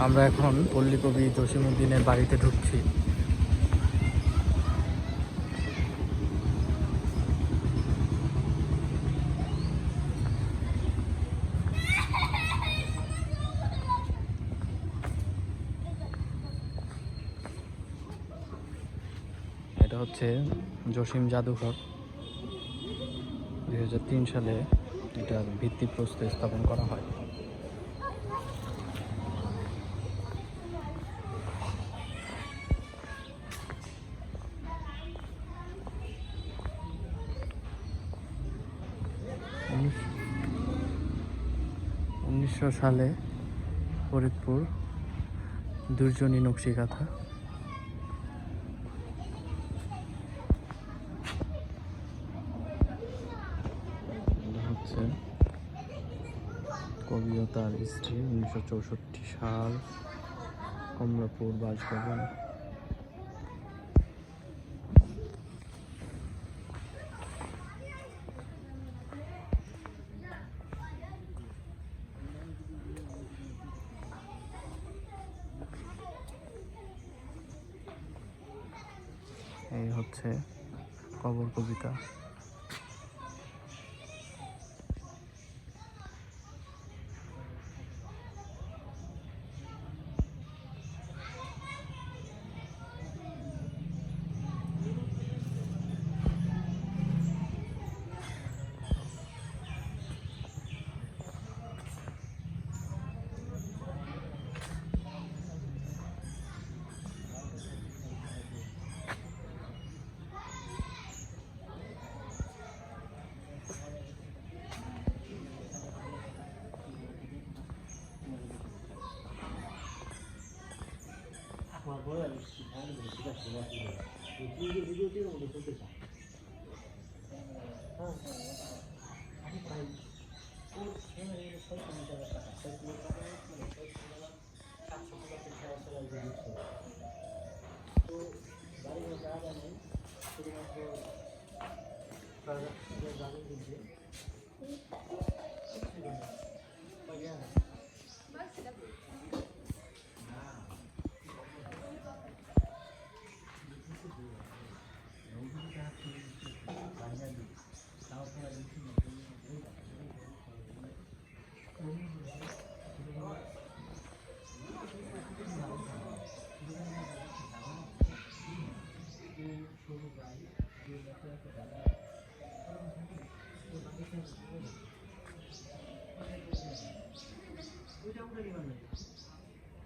আমরা এখন পল্লীকবি জসিমউদ্দিনের বাড়িতে ঢুকছি। এটা হচ্ছে জসিম জাদুঘর। 2003 সালে এটার ভিত্তিপ্রস্তর স্থাপন করা হয়। উনিশশো সালে ফরিদপুর দুর্জনী নকশিকাঁথা। হচ্ছে কবি ও তার স্ত্রী, 1964 সাল, কমলাপুর বাসভবন। এই হচ্ছে কবর কবিতা।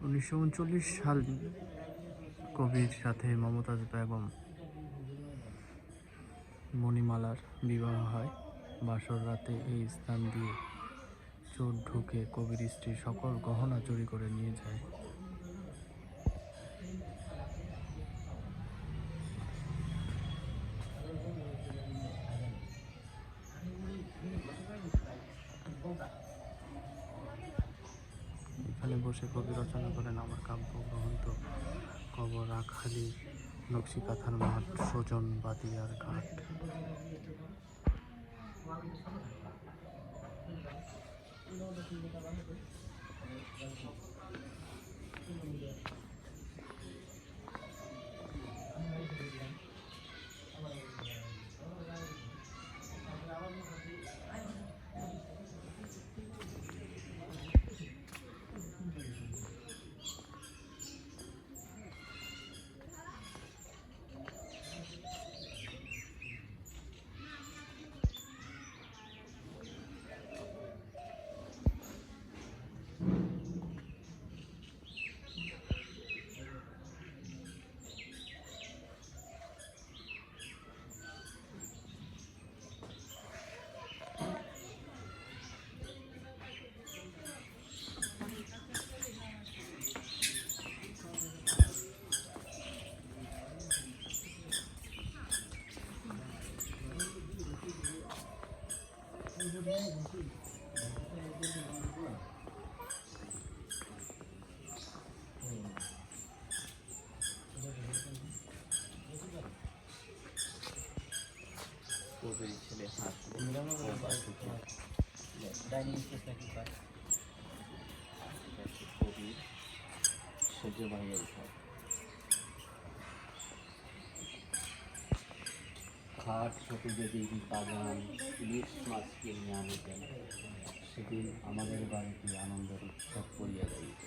উনিশশো 1939 সাল কবির সাথে মমতাজ বেগম মণিমালার বিবাহ হয়। বাসর রাতে এই স্থান দিয়ে চোর ঢুকে কবির স্ত্রীর সকল গহনা চুরি করে নিয়ে যায়। এখানে বসে কবি রচনা করেন আমার কাব্য গ্রন্থ, কবর রাখালি, নকশিকাঁথার মাঠ, সজন বাদিয়ার ঘাট। ঐশ্বর্যবাহী এই ঘর। খাট সতীদেবীর বাগান, ইলিশ মাছ কিনে আনিতেন, সেদিন আমাদের বাড়িতে আনন্দের উৎসব করিয়া যাইত।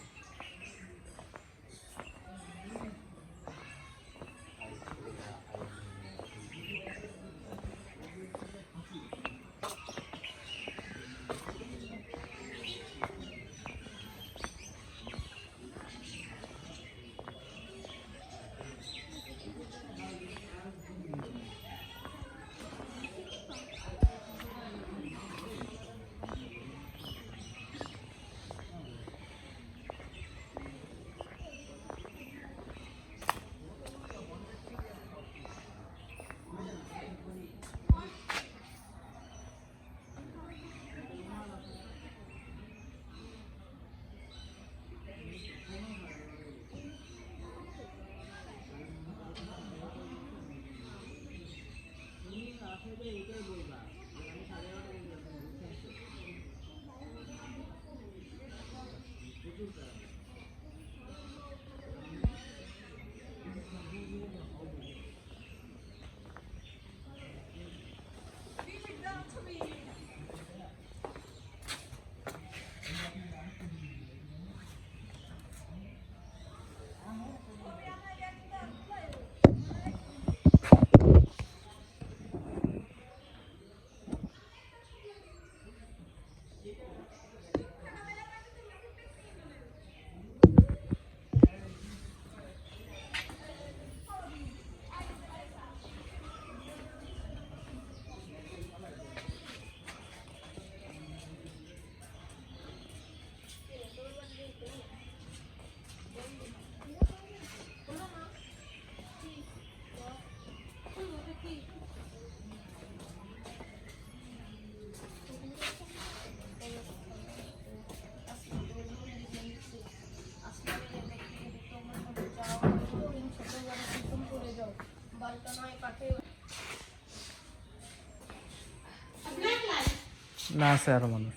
না, আছে আরো মানুষ,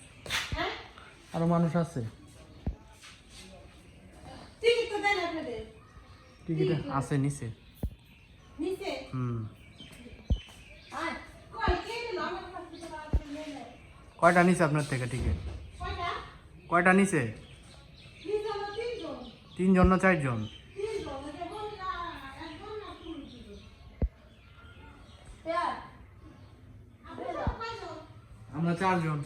আরো মানুষ আছে। টিকিট আছে নিচে। কয়টা নিচে আপনার থেকে টিকিট? কয়টা নিচে? 3 জন না 4 জন? আমরা 4 জন।